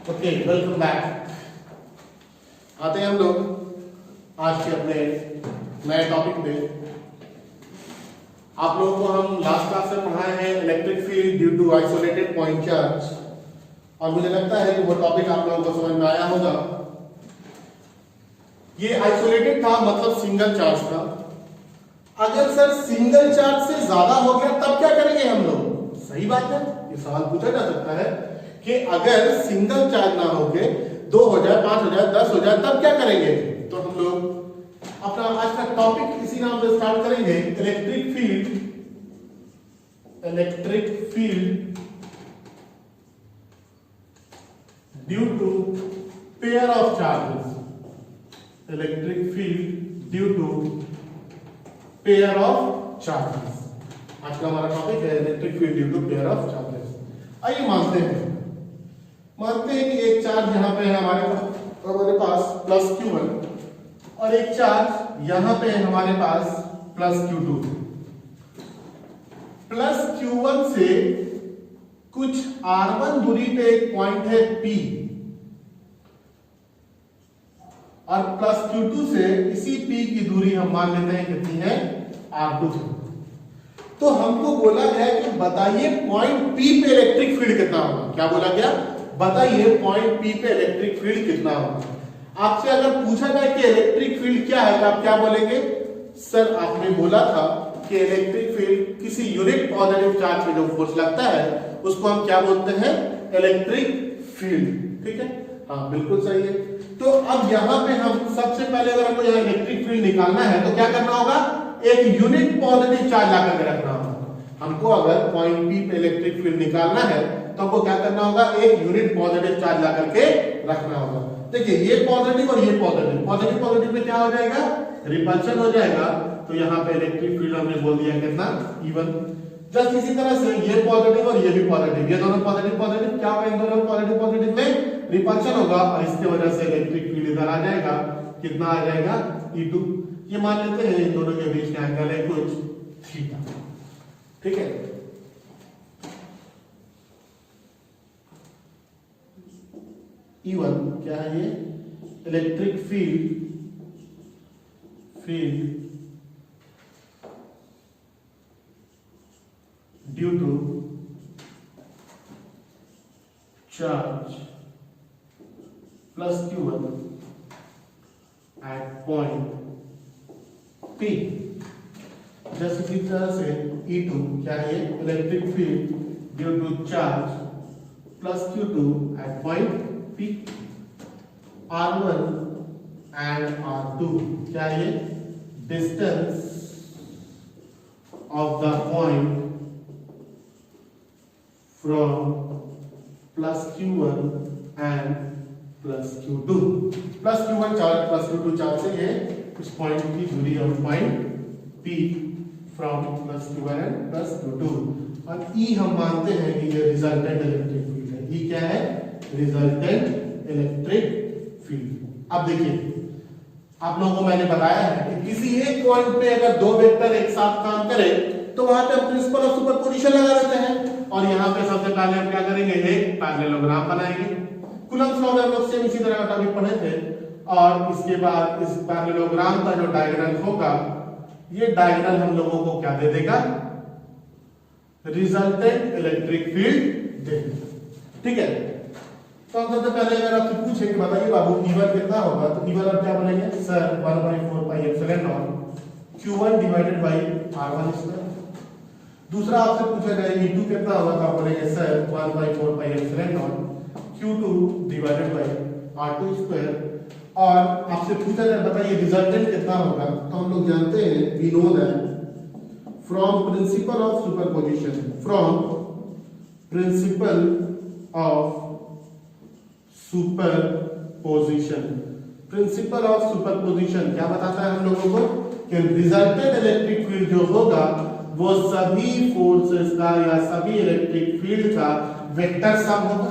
Okay, welcome back. आते हैं हम लोग आज के अपने नए टॉपिक पे। आप लोगों को हम लास्ट क्लास में पढ़ाए हैं electric field due to isolated point charge, और मुझे लगता है कि वो टॉपिक आप लोगों को समझ में आया होगा। ये आइसोलेटेड था, मतलब सिंगल चार्ज था। अगर सर सिंगल चार्ज से ज्यादा हो गया तब क्या करेंगे हम लोग? सही बात है, ये सवाल पूछा जा सकता है कि अगर सिंगल चार्ज ना होके 2 हो जाए, 5 हो जाए, 10 हो जाए, तब क्या करेंगे? तो हम लोग अपना आज का टॉपिक इसी नाम से स्टार्ट करेंगे, electric field due to pair of charges. Electric field due to pair of charges. आज का हमारा टॉपिक है electric field due to pair of charges. आइए मानते हैं कि एक चार्ज यहां पे है हमारे पास प्लस Q1, और एक चार्ज यहां पे है हमारे पास प्लस Q2। प्लस Q1 से कुछ R1 दूरी पे एक पॉइंट है P, और प्लस Q2 से इसी P की दूरी हम मान लेते हैं कितनी है, R2। तो हमको बोला गया कि बताइए पॉइंट P पे इलेक्ट्रिक फील्ड कितना होगा। क्या बोला गया? बताइए पॉइंट P पे इलेक्ट्रिक फील्ड कितना होगा। आपसे अगर पूछा जाए कि इलेक्ट्रिक फील्ड क्या है तो आप क्या बोलेंगे? सर आपने बोला था कि इलेक्ट्रिक फील्ड किसी यूनिट पॉजिटिव चार्ज पे जो फोर्स लगता है उसको हम क्या बोलते हैं? Electric field. ठीक है, हाँ बिल्कुल सही है। तो अब यहां पे हम सबसे पहले अगर हमको यहाँ इलेक्ट्रिक फील्ड निकालना है तो क्या करना होगा? एक यूनिट पॉजिटिव चार्ज ला करके रखना होगा। हमको अगर पॉइंट P पे इलेक्ट्रिक फील्ड निकालना है तो हमको क्या करना होगा? एक यूनिट पॉजिटिव चार्ज ला करके रखना होगा। देखिए ये पॉजिटिव और ये पॉजिटिव में क्या हो जाएगा? रिपल्शन हो जाएगा। तो यहाँ पे इलेक्ट्रिक फील्ड हमने बोल दिया कितना? E1। जस्ट इसी तरह से ये पॉजिटिव और ये भी पॉजिटिव, ये दोनों पॉजिटिव क्या होगा? इन दोनों पॉजिटिव में रिपल्शन होगा, और इसकी वजह से इलेक्ट्रिक फील्ड इधर आ जाएगा। कितना आ जाएगा? E2। ये मान लेते हैं इन दोनों के बीच का एंगल है कुछ थीटा। ठीक है, E1 क्या है? ये electric field due to charge plus Q1 at point P। जैसे इसी तरह से E2 क्या है? Electric field due to charge plus Q2 at point P। R1 and R2 क्या है? Distance of the point from plus Q1 and plus Q2। Plus Q1 charge plus Q2 charge से ये इस पॉइंट की दूरी है, point P from plus Q1 and plus Q2। और E हम मानते हैं कि ये रिजल्टेंट इलेक्ट्रिक फील्ड है। E क्या है? Resultant electric field. अब देखिए आप लोगों को मैंने बताया है कि किसी एक पॉइंट पे अगर दो वेक्टर एक साथ काम करे तो वहां पे प्रिंसिपल ऑफ सुपरपोजिशन लगा देते हैं, और यहाँ पे सबसे पहले हम क्या करेंगे? एक पैरेललोग्राम बनाएंगे। कूलम्ब्स लॉ में हम लोग सेम इसी तरह का टॉपिक पढ़े थे। और इसके बाद इस पैरेललोग्राम का जो डायगोनल होगा, ये डायगोनल हम लोगों को क्या दे देगा? रिजल्टेंट इलेक्ट्रिक फील्ड दे देगा। ठीक है, तो हम सबसे पहले अगर आपसे पूछे कि बताइए बाबू E1 कितना होगा, तो E1 आप क्या बोलेंगे? Sir 1/4 pi epsilon not Q1 divided by R1 square. दूसरा आपसे पूछा जाए E2 कितना होगा, तो आप बोलेंगे sir 1/4 pi epsilon not Q2 divided by R2 square. और आपसे पूछा जाए बताइए रिजल्टेंट कितना होगा, तो हम लोग जानते हैं, we know that from principle of superposition, principle of superposition क्या बताता है हम लोगों को? कि रिजल्टेंट इलेक्ट्रिक फील्ड जो होगा वो सभी फोर्सेस का या सभी इलेक्ट्रिक फील्ड का वेक्टर सम होगा,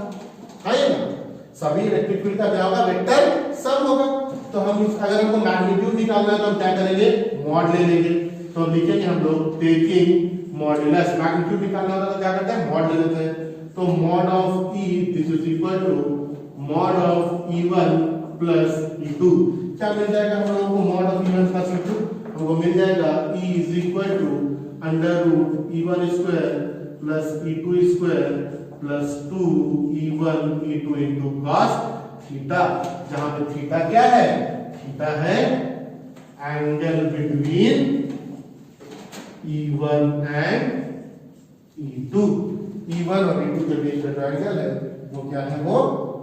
है ना? सभी इलेक्ट्रिक फील्ड का क्या होगा? वेक्टर सम होगा। तो हम अगर हमको मैग्नीट्यूड निकालना है तो हम क्या करेंगे? मॉड ले लेंगे। तो लिखेंगे हम लोग टेकिंग मॉड्यूलस। मैग्नीट्यूड निकालना होता है तो क्या करते हैं? मॉड ले लेते हैं। तो mod of E this is equal to mod of E1 plus E2। क्या मिल जाएगा हम लोगों को mod of E1 plus E2? हमको मिल जाएगा E is equal to under root E1 square plus E2 square plus 2E1 E2 into cos theta, जहां पे थीटा क्या है? थीटा है angle between E1 and E2। E1 और E2 के बीच का जो एंगल है वो क्या है? वो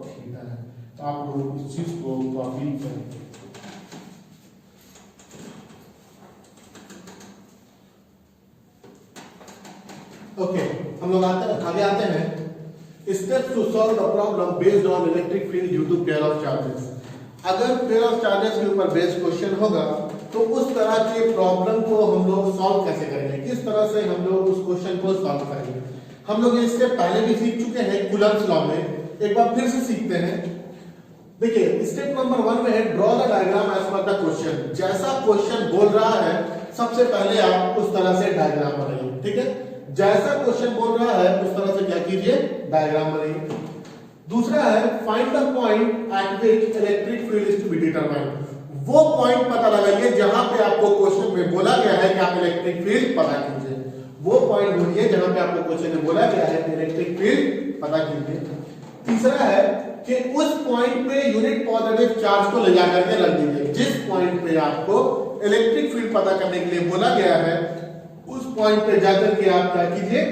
थीटा है। तो आप लोग इस चीज को कॉपी करें। ओके, हम लोग आगे आते हैं steps to solve the problem based on electric field due to pair of charges. अगर पेयर ऑफ चार्जेस के ऊपर बेस्ड क्वेश्चन होगा तो उस तरह के प्रॉब्लम को हम लोग सॉल्व कैसे करेंगे, किस तरह से हम लोग उस क्वेश्चन को सॉल्व करेंगे। हम लोग इससे पहले भी सीख चुके हैं कूलम्ब्स लॉ में, एक बार फिर से सीखते हैं। देखिए स्टेप नंबर 1 में है draw the diagram as per the question. जैसा क्वेश्चन बोल रहा है सबसे पहले आप उस तरह से डायग्राम बनाइए, ठीक है? जैसा क्वेश्चन बोल रहा है उस तरह से क्या कीजिए? डायग्राम बनाइए। दूसरा है find the point at which electric field is to be determined. वो पॉइंट पता लगाइए जहां पे आपको क्वेश्चन में बोला गया है कि आप इलेक्ट्रिक फील्ड पता कीजिए। वो पॉइंट ढूंढिए जहां पे आपको क्वेश्चन में बोला गया है कि इलेक्ट्रिक फील्ड पता कीजिए। तीसरा है कि उस पॉइंट पे यूनिट पॉजिटिव चार्ज को ले जाकर के रख दीजिए। जिस पॉइंट पे आपको इलेक्ट्रिक फील्ड पता करने के लिए बोला गया है उस पॉइंट पे जाकर के आप क्या कीजिए?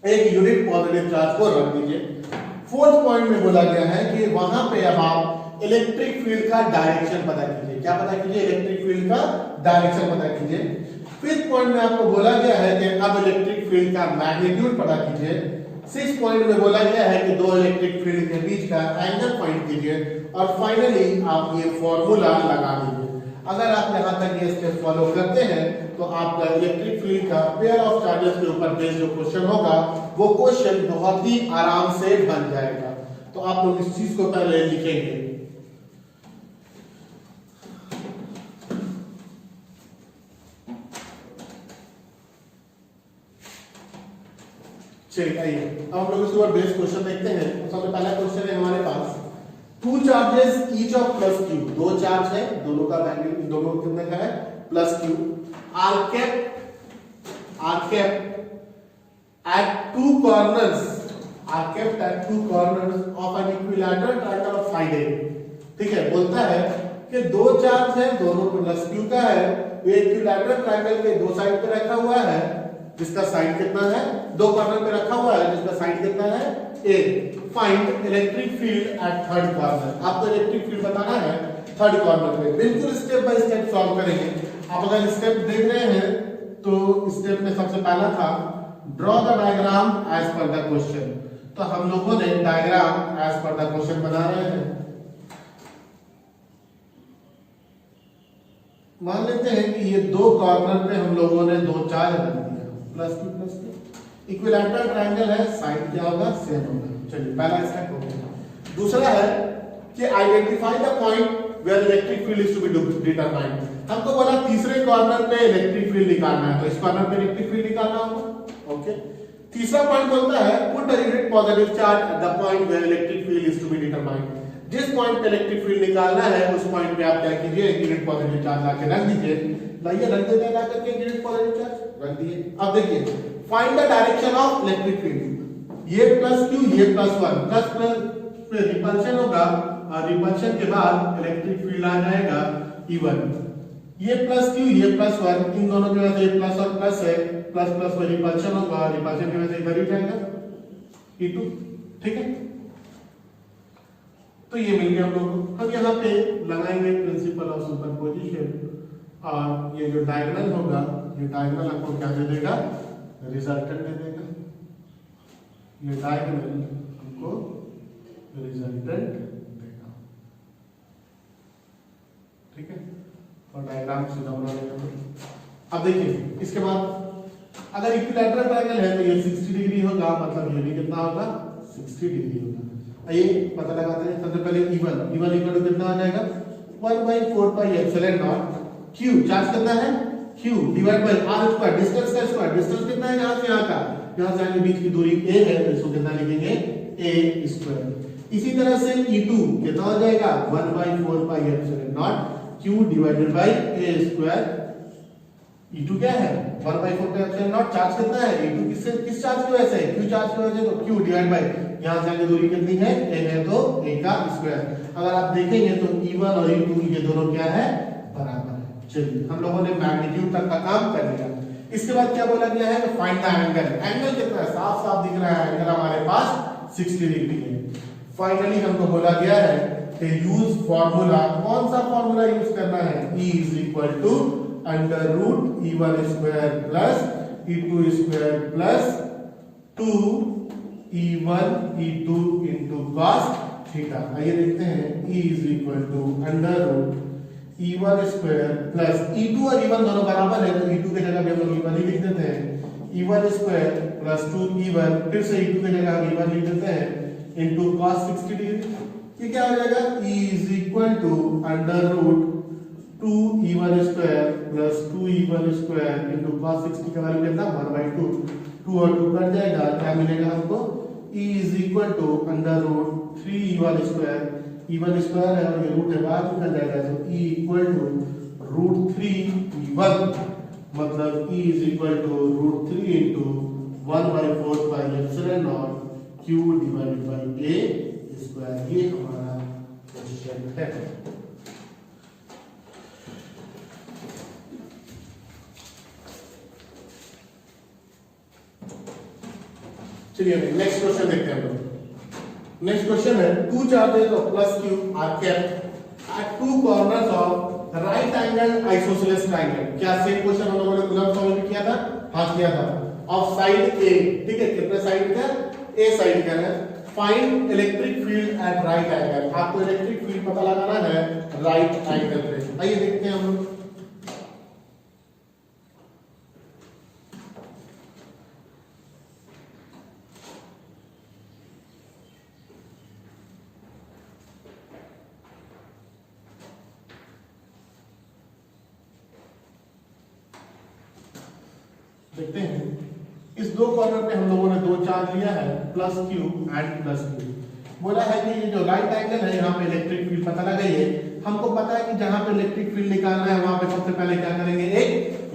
एक यूनिट पॉजिटिव चार्ज को रख दीजिए। फोर्थ पॉइंट में बोला गया है कि वहां पे अब आप इलेक्ट्रिक फील्ड का डायरेक्शन पता कीजिए। क्या पता कीजिए? इलेक्ट्रिक फील्ड का डायरेक्शन पता कीजिए। फिफ्थ पॉइंट में आपको बोला गया है कि अब इलेक्ट्रिक फील्ड का मैग्नीट्यूड पता कीजिए। सिक्स पॉइंट में बोला गया है कि दो इलेक्ट्रिक फील्ड के बीच का एंगल फाइंड कीजिए। और फाइनली आप ये फॉर्मूला लगा दीजिए। अगर आप यहां तक ये स्टेप फॉलो करते हैं तो आपका इलेक्ट्रिक फील्ड का पेयर ऑफ चार्जेस के ऊपर बेस्ड जो क्वेश्चन होगा वो क्वेश्चन बहुत ही आराम से बन जाएगा। तो आप लोग इस चीज को पहले लिखेंगे। चलिए आइए अब हम लोग इसके ऊपर बेस्ड क्वेश्चन देखते हैं। सबसे पहला क्वेश्चन है हमारे पास two charges each of plus q. दो चार्ज है, दोनों का वैल्यू दोनों कितने का है? Plus q. Are kept at two corners of an equilateral triangle of side A। ठीक है, बोलता है कि दो चार्ज है, दोनों प्लस क्यू का है, वो इक्विलैटरल ट्रायंगल के दो साइड पे रखा हुआ है जिसका साइड कितना है? दो कॉर्नर पे रखा हुआ है जिसका साइड कितना है? A। Find electric field at third corner. आपको इलेक्ट्रिक फील्ड बताना है थर्ड कॉर्नर पे। बिल्कुल स्टेप बाय स्टेप सॉल्व करेंगे। आप अगर स्टेप देख रहे हैं तो स्टेप में सबसे पहला था draw the diagram as per the question. तो हम लोगों ने diagram as per the question बना रहे हैं। मान लेते हैं कि ये दो कॉर्नर पे हम लोगों ने दो चार्ज रख दिया, प्लस क्यू। इक्विलैटरल ट्रायंगल है, साइड क्या होगा? सेम होगा। चलिए पहला स्टेप हो गया। दूसरा है कि identify the point where electric field is to be determined. हमको बोला तीसरे कॉर्नर पे इलेक्ट्रिक फील्ड निकालना है, तो इस कॉर्नर पे इलेक्ट्रिक फील्ड निकालना होगा। ओके। तीसरा पॉइंट बोलता है put the unit positive charge at the point where electric field is to be determined. जिस पॉइंट पे इलेक्ट्रिक फील्ड निकालना है उस पॉइंट पे आप क्या कीजिए? यूनिट पॉजिटिव चार्ज लाके रख दीजिए। लाइए रख देते हैं, ला करके यूनिट पॉजिटिव चार्ज रख दिए। अब देखिए find the direction of electric field. ये प्लस क्यू, ये प्लस वन, प्लस पे रिपल्शन होगा और रिपल्शन के बाद इलेक्ट्रिक फील्ड आ जाएगा E1। ये प्लस क्यू, ये प्लस वन, इन दोनों की वजह से प्लस और प्लस है, प्लस प्लस में रिपल्शन होगा, रिपल्शन की वजह से इधर ही जाएगा E2। ठीक है, तो ये मिल गया हम लोग को। हम यहाँ पे लगाएंगे प्रिंसिपल ऑफ सुपरपोजिशन और ये जो डायगोनल होगा, ये डायगोनल आपको क्या दे देगा? रिजल्टेंट दे देगा। ये डायगोनल हमको रिजल्टेंट देगा। ठीक है, और डायग्राम सीधा बना लेंगे। अब देखिए इसके बाद अगर इक्विलैटरल ट्रायंगल है तो ये 60 डिग्री होगा, मतलब ये भी कितना होगा? 60 डिग्री होगा। ये पता लगाते हैं। सबसे पहले E1 इक्वल टू कितना आ जाएगा? 1/4 pi epsilon naught Q। Charge कितना है? Q divide by R square, distance का स्क्वायर। डिस्टेंस कितना है यहाँ से यहाँ का? यहाँ से आगे बीच की दूरी a है, तो इसको कितना लिखेंगे? a square. इसी तरह से E2 कितना हो जाएगा 1/4πε0 Q divided by a square. E2 क्या है 1/4πε0, चार्ज कितना है E2 किस चार्ज की वजह से Q चार्ज की वजह से, तो Q डिवाइड बाई यहां से आगे दूरी कितनी है a है तो a का स्क्वायर। अगर आप देखेंगे तो E1 और E2 ये दोनों क्या है बराबर है। चलिए हम लोगों ने मैग्नीट्यूड तक का काम कर लिया। इसके बाद क्या बोला गया है फाइंड द एंगल। एंगल कितना है साफ साफ दिख रहा है, एंगल हमारे पास 60 डिग्री है। फाइनली हमको बोला गया है कि यूज फार्मूला, कौन सा फार्मूला यूज करना है E is equal to under root E1 square plus E2 square plus 2 E1 E2 into cos theta. आइए देखते हैं E is equal to under root E1 square plus E2 और E1 दोनों बराबर है तो E2 की जगह भी हम लोग E1 ही लिख देते हैं। E1 स्क्वायर प्लस 2 E1, फिर से E2 की जगह हम E1 लिख देते हैं इनटू cos 60 डिग्री। ये क्या हो जाएगा E is equal to under root 2 E1 square plus 2 E1 square into cos 60 का वैल्यू कितना 1/2, 2 और 2 कट जाएगा, क्या मिलेगा हमको E is equal to under root 3 E1 square, E1 square है और ये रूट है बाहर निकल जाएगा तो E equal to root 3 E1, मतलब E is equal to root 3 into 1/4πε0 Q divided by a square. ये हमारा क्वेश्चन है। चलिए नेक्स्ट क्वेश्चन देखते हैं हम लोग। नेक्स्ट क्वेश्चन है two charges of plus q are kept at two corners of right angle isosceles triangle. क्या सेम क्वेश्चन हम लोगों ने कूलम्ब सॉल्व किया था? हाँ किया था। ऑफ साइड a, ठीक है, कितने साइड का a साइड का है। Find electric field at right angle. आपको इलेक्ट्रिक फील्ड पता लगाना है राइट एंगल पे। आइए देखते हैं हम लोग। देखते हैं इस दो कॉर्नर पे हम लोगों ने दो चार्ज लिया है plus q and plus q। बोला है कि ये जो राइट एंगल है यहाँ पे इलेक्ट्रिक फील्ड पता लगाइए। हमको पता है कि जहां पे इलेक्ट्रिक फील्ड निकालना है वहां पे सबसे पहले क्या करेंगे एक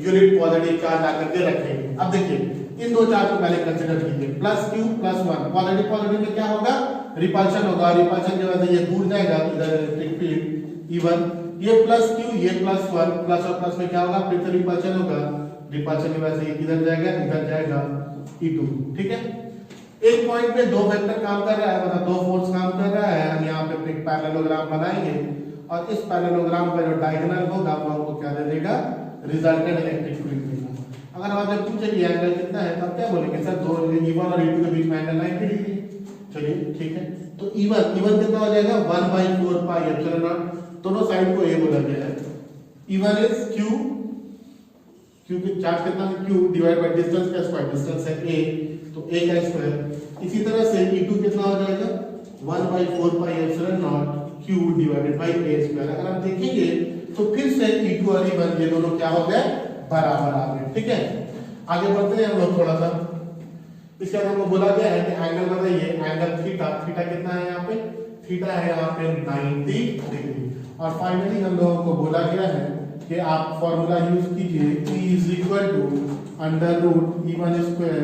यूनिट पॉजिटिव चार्ज आकर के रखेंगे। अब देखिए इन दो चार्ज को पहले कंसीडर कीजिए plus q plus 1। Positive positive में क्या होगा रिपल्शन होगा, रिपल्शन की वजह से ये दूर जाएगा इधर इलेक्ट्रिक फील्ड E1, ये प्लस q ये प्लस 1, प्लस और प्लस में क्या होगा फिर से रिपल्शन होगा, रिपल्शन की वजह से ये किधर जाएगा इधर जाएगा E2, ठीक है। एक पॉइंट पे दो वेक्टर काम कर रहा है, मतलब दो फोर्स काम कर रहा है। हम यहाँ पे एक पैरेललोग्राम बनाएंगे और इस पैरेललोग्राम का जो डायगोनल होगा वो हमको क्या दे देगा रिजल्टेंट इलेक्ट्रिक फील्ड देगा। अगर हम आपसे पूछे कि एंगल कितना है तब क्या बोलेंगे सर दो E1 और E2 के बीच में एंगल 90 डिग्री। चलिए ठीक है, तो E1 कितना हो जाएगा 1/4πε0, दोनों साइड को a बोला गया है। E1 इज q, क्योंकि चार्ज कितना है q डिवाइड बाय डिस्टेंस का स्क्वायर, डिस्टेंस है a तो a का स्क्वायर। इसी तरह से E2 कितना हो जाएगा 1/4πε0 q divided by a square. अगर हम देखेंगे तो फिर से E2 और E1 ये दोनों क्या हो गए बराबर आ गए, ठीक है। आगे बढ़ते हैं हम लोग थोड़ा सा। इसके बाद हमको बोला गया है कि एंगल बताइए, एंगल थीटा, थीटा कितना है यहाँ पे थीटा है यहाँ पे 90 डिग्री। और फाइनली हम लोगों को बोला गया है कि आप फॉर्मूला यूज कीजिए E is equal to under root E1 square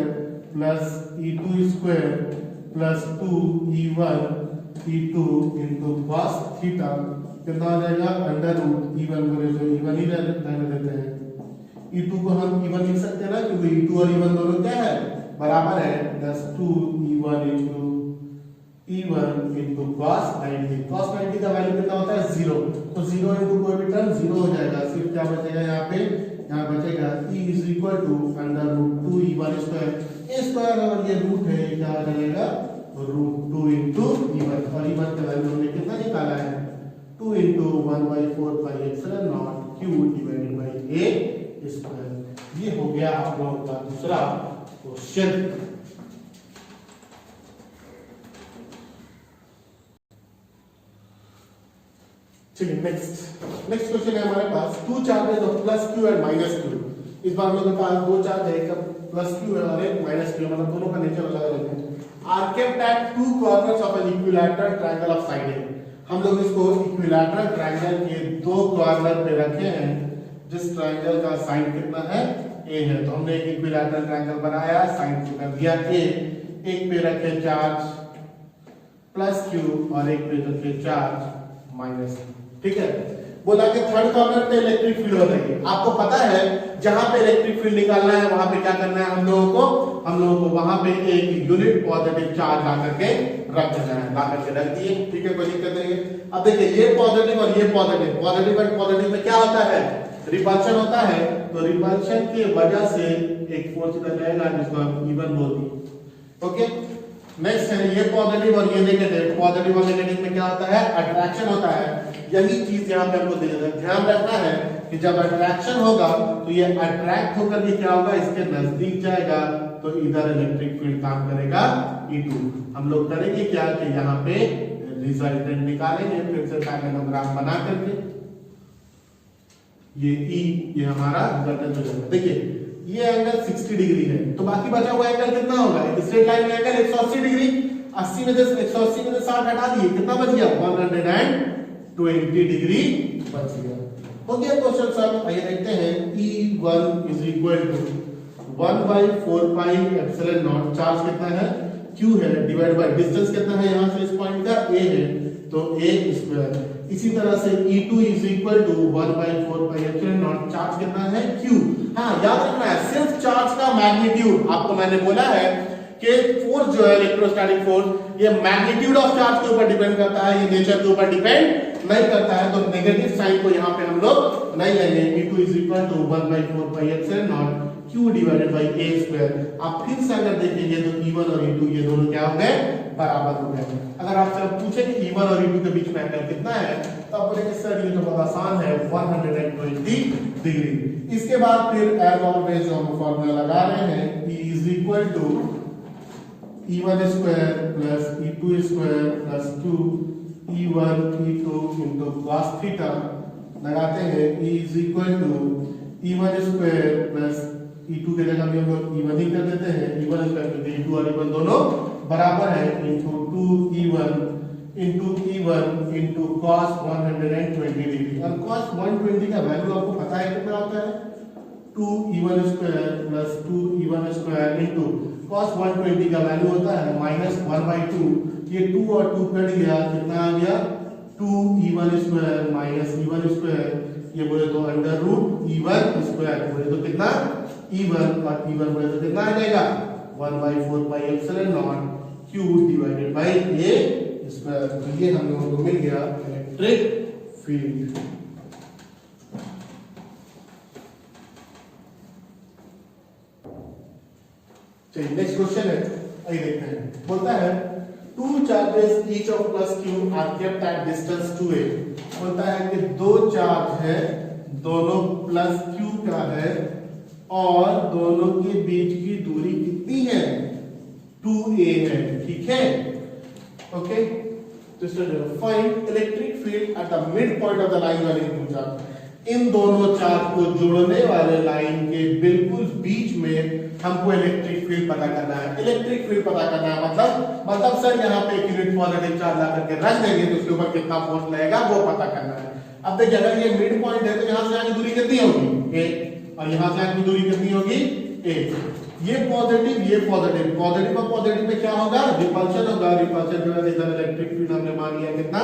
plus E2 square plus 2 E1 E2 into cos theta. कितना हो जाएगा अंडर रूट E1 बोले तो E1 ही रहने देते हैं, E2 को हम E1 लिख सकते हैं ना क्योंकि E2 और E1 दोनों क्या है बराबर है, plus 2 E1 into E1 into cos 90। cos 90 का वैल्यू कितना होता है 0, तो 0 इंटू कोई भी टर्म 0 हो जाएगा। सिर्फ क्या बचेगा यहाँ पे, यहाँ बचेगा E is equal to under root 2 E1 square, A square और ये रूट है क्या आ जाएगा रूट 2 इंटू E1 और E1 का वैल्यू हमने कितना निकाला है 2 into 1/4πε0 Q divided by a square. ये हो गया आप लोगों का दूसरा क्वेश्चन। चलिए नेक्स्ट क्वेश्चन है हमारे पास two charges of plus q and minus q। इस बार हम लोग के पास दो चार्ज है, एक प्लस क्यू है और एक माइनस क्यू, मतलब दोनों का नेचर अलग अलग है। Are kept at two corners of an equilateral triangle of side a. हम लोग इसको इक्विलैटरल ट्रायंगल के दो कॉर्नर पे रखे हैं, जिस ट्रायंगल का साइड कितना है, ए है। तो हमने एक इक्विलैटरल ट्रायंगल बनाया, साइड को कर दिया ए। एक पे रखे चार्ज प्लस क्यू और एक पे रखे चार्ज माइनस क्यू, ठीक है। बोला कि थर्ड कॉर्नर पे इलेक्ट्रिक फील्ड बताइए। आपको पता है जहां पे इलेक्ट्रिक फील्ड निकालना है वहां पे क्या करना है हम लोगों को वहां पे एक यूनिट पॉजिटिव चार्ज ला करके रख देना है, ला करके रख दिए, ठीक है, कोई दिक्कत नहीं है। अब देखिए ये पॉजिटिव और ये पॉजिटिव, पॉजिटिव और पॉजिटिव में क्या होता है, रिपल्शन होता है। तो रिपल्शन की वजह से एक फोर्स इधर रहेगा जिसको हम E1 बोलते हैं, ओके। नेक्स्ट है ये पॉजिटिव और ये नेगेटिव। पॉजिटिव और नेगेटिव में क्या होता है, अट्रैक्शन होता है। यही चीज यहाँ पे हमको ध्यान रखना है कि जब अट्रैक्शन होगा तो ये अट्रैक्ट होकर के क्या होगा, इसके नजदीक जाएगा, तो इधर इलेक्ट्रिक फील्ड काम करेगा E2। हम लोग करेंगे क्या कि यहाँ पे रिजल्टेंट निकालेंगे, फिर से पैरेललोग्राम बना करके ये E, ये हमारा रिजल्टेंट हो जाएगा। देखिए ये एंगल 60 डिग्री है, तो बाकी बचा हुआ एंगल कितना होगा, एक स्ट्रेट लाइन में एंगल 180 डिग्री। 80 में से 180 में से 60 हटा दिए, कितना बच गया, 120 डिग्री बच गया। हो गया क्वेश्चन सॉल्व। आइए देखते हैं। E1 is equal to 1/4 pi epsilon naught, charge कितना है, Q है, डिवाइड बाय डिस्टेंस कितना है यहां से इस पॉइंट का, A है, तो A स्क्वायर। इसी तरह से E2 is equal to 1/4 pi epsilon naught, charge कितना है, Q। हाँ याद रखना है, सिर्फ चार्ज का मैग्नीट्यूड, आपको मैंने बोला है कि फोर्स जो है इलेक्ट्रोस्टैटिक फोर्स, ये मैग्नीट्यूड ऑफ चार्ज के ऊपर डिपेंड करता है, ये नेचर के ऊपर डिपेंड नहीं करता है। तो नेगेटिव साइन को यहाँ पे हम लोग नहीं लेंगे। E2 is equal to 1/4 pi epsilon naught Q divided by A square. आप फिर से अगर देखेंगे तो E1 और E2 ये दोनों क्या हो गए, बराबर हो गए। अगर आपसे पूछे कि E1 और E2 के बीच में एंगल कितना है, तो आप बोलेंगे सर ये तो बहुत आसान है, 120 डिग्री। इसके बाद फिर एज ऑलवेज हम फॉर्मूला लगा रहे हैं, E is equal to E1 square plus E2 square plus 2 E1 E2 into cos theta. लगाते हैं E is equal to E1 square plus E2 के जगह भी हम लोग E1 ही कर देते हैं, E1 स्क्वायर क्योंकि E2 और E1 दोनों बराबर है, into 2E1 into cos 120 degree. और cos 120 का वैल्यू आपको पता है कितना होता है, 2E1 square plus 2E1 square into cos 120 का वैल्यू होता है -1/2। ये 2 और 2 कट गया, कितना आ गया, 2E1 square minus E1 square, ये बोले तो अंडर रूट E1 स्क्वायर, बोले तो कितना, E1 और E1 बोले तो कितना आ जाएगा, 1/4 pi epsilon naught Q divided by A square. तो ये हम लोगों को मिल गया इलेक्ट्रिक फील्ड। चलिए नेक्स्ट क्वेश्चन है, आइए देखते हैं। बोलता है two charges each of plus Q are kept at distance 2a। बोलता है कि दो चार्ज है, दोनों प्लस Q का है और दोनों के बीच की दूरी कितनी है, 2a है, ठीक है, ओके। तो find electric field at the mid point of the line वाले टू चार्ज। इन दोनों चार्ज को जोड़ने वाले लाइन के बिल्कुल बीच में हमको इलेक्ट्रिक फील्ड पता करना है। इलेक्ट्रिक फील्ड पता करना है मतलब सर यहाँ पे एक यूनिट पॉजिटिव चार्ज ला करके रख देंगे तो उसके ऊपर कितना फोर्स लगेगा वो पता करना है। अब देखिए अगर ये मिड पॉइंट है तो यहाँ से आगे दूरी कितनी होगी, a, और यहाँ से आगे दूरी कितनी होगी, a। ये पॉजिटिव और पॉजिटिव में क्या होगा, रिपल्शन होगा। रिपल्शन की वजह से इधर इलेक्ट्रिक फील्ड हमने मान लिया कितना,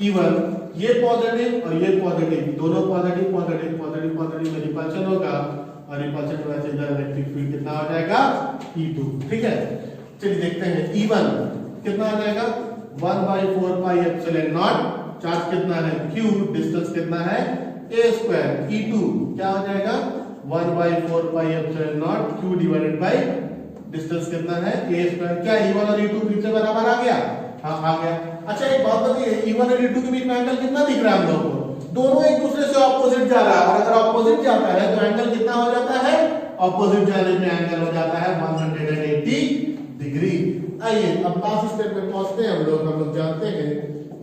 E1। ये पॉजिटिव और ये पॉजिटिव, दोनों पॉजिटिव में रिपल्शन होगा और रिपल्शन की वजह से इधर इलेक्ट्रिक फील्ड कितना हो जाएगा, E2, ठीक है। चलिए देखते हैं E1 कितना आ जाएगा, 1/4 पाई एप्सिलॉन नॉट, चार्ज कितना है Q, डिस्टेंस कितना है A स्क्वायर, E2 क्या हो जाएगा 1/4 pi epsilon naught Q divided by distance कितना है A स्क्वायर। क्या E1 और E2 फिर से बराबर आ गया, हाँ आ गया। अच्छा एक बात बताइए, E1 और E2 के बीच में एंगल कितना दिख रहा है हम लोग को, दोनों एक दूसरे से ऑपोजिट जा रहा है, और अगर ऑपोजिट जाता है तो एंगल कितना हो जाता है, ऑपोजिट जाने में एंगल हो जाता है 180 डिग्री। आइए अब लास्ट स्टेप में पहुंचते हैं हम लोग जानते हैं,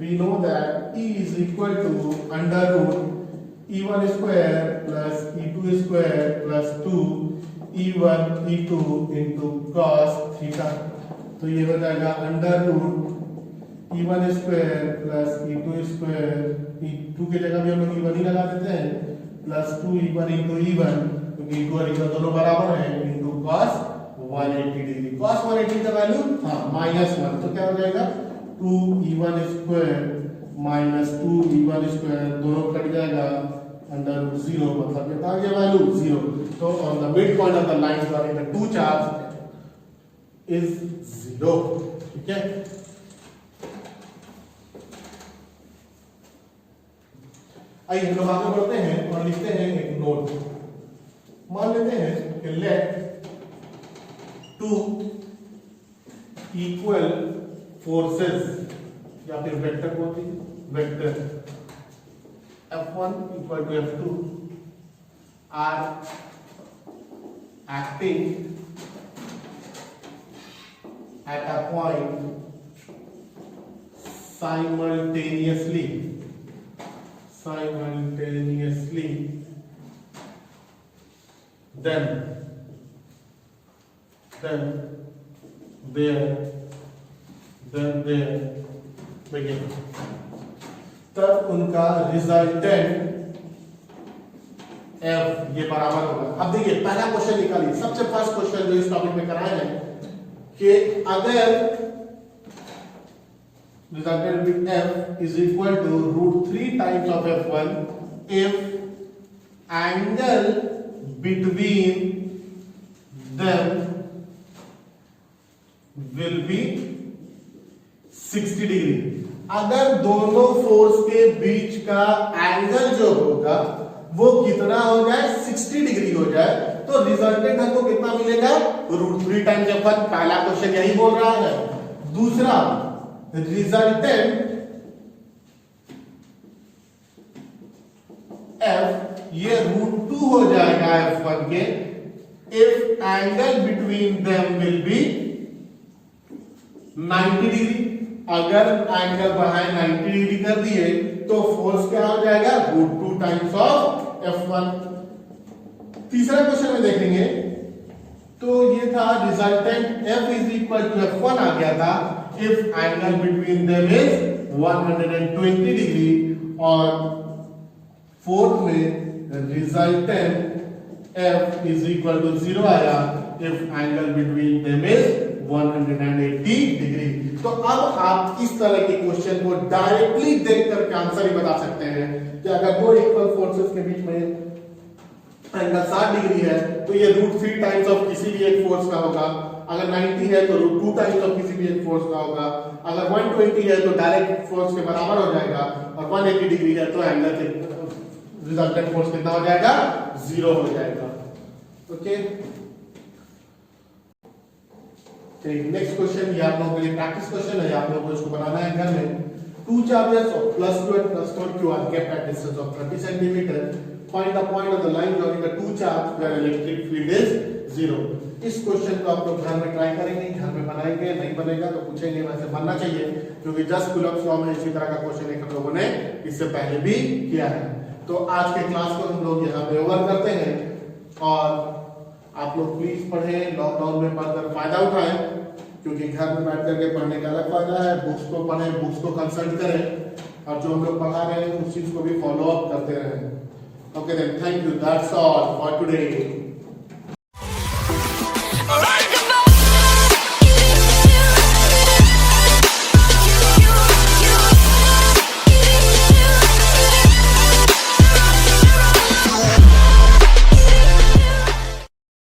we know that E is equal to under root E1 square plus E2 square plus 2 E1 E2 into cos theta. तो ये हो जाएगा under root E1 square plus E2 square, E2 की जगह भी हम लोग E1 ही लगा देते हैं, प्लस 2 E1 इंटू E1, क्योंकि E2 और E1 दोनों बराबर हैं, इंटू कॉस 180 डिग्री। कॉस 180 का वैल्यू -1, तो क्या हो जाएगा 2E1 square minus 2E1 square, दोनों कट जाएगा, अंडर रूट 0, मतलब कितना ये वैल्यू 0। तो on the mid point of the line joining the two charge is 0। ठीक है, आइए हम लोग आगे बढ़ते हैं और लिखते हैं एक नोट। मान लेते हैं कि लेट टू इक्वल फोर्सेस, या फिर वेक्टर बोल दीजिए, vector F1 equal to F2 are acting at a point simultaneously, then there begin, तब उनका रिजल्टेंट F ये बराबर होगा। अब देखिए पहला क्वेश्चन निकालिए, सबसे फर्स्ट क्वेश्चन जो इस टॉपिक में कराए हैं कि अगर resultant with F is equal to √3 times of F1 if angle between them will be 60 degree. अगर दोनों फोर्स के बीच का एंगल जो होगा वो कितना हो जाए, 60 डिग्री हो जाए, तो रिजल्टेंट हमको कितना मिलेगा, √3 टाइम्स F1। पहला क्वेश्चन यही बोल रहा है। दूसरा, रिजल्टेंट F ये √2 हो जाएगा F1 के if angle between them will B 90 degree. अगर एंगल बढ़ाए 90 डिग्री कर दिए तो फोर्स क्या हो जाएगा, √2 टाइम्स ऑफ F1। तीसरा क्वेश्चन में देखेंगे तो ये था resultant F is equal to F1 आ गया था if angle between them is 120 degree, और फोर्थ में resultant F is equal to 0 आया if angle between them is 180 degree. तो अब आप इस तरह के क्वेश्चन को डायरेक्टली देख करके आंसर ही बता सकते हैं कि अगर दो इक्वल फोर्सेस के बीच में एंगल 60 डिग्री है तो ये √3 टाइम्स ऑफ किसी भी एक फोर्स का होगा, अगर 90 है तो √2 टाइम्स ऑफ किसी भी एक फोर्स का होगा, अगर 120 है तो डायरेक्ट फोर्स के बराबर हो जाएगा, और 180 डिग्री है तो एंगल के रिजल्टेंट फोर्स कितना हो जाएगा, 0 हो जाएगा। ओके, नेक्स्ट क्वेश्चन, ये आप लोगों के लिए प्रैक्टिस क्वेश्चन है, आप लोगों को इसको बनाना है घर में। Two charges of +2 and +4 are kept at distance of 30 centimetre. Find the point of the line joining the two charge where electric field is 0। इस क्वेश्चन को आप लोग घर में ट्राई करेंगे, घर में बनाएंगे, नहीं बनेगा तो पूछेंगे, वैसे बनना चाहिए क्योंकि जस्ट कूलम्ब्स लॉ में इसी तरह का क्वेश्चन एक लोगों ने इससे पहले भी किया है। तो आज के क्लास को हम लोग यहाँ पे ओवर करते हैं, और आप लोग प्लीज पढ़ें, लॉकडाउन में पढ़कर फायदा उठाएं, क्योंकि घर में बैठ करके पढ़ने का अलग फायदा है। बुक्स को पढ़ें, बुक्स को कंसल्ट करें, और जो हम लोग पढ़ा रहे हैं उस चीज को भी फॉलो अप करते रहें। Okay then, thank you, that's all for today.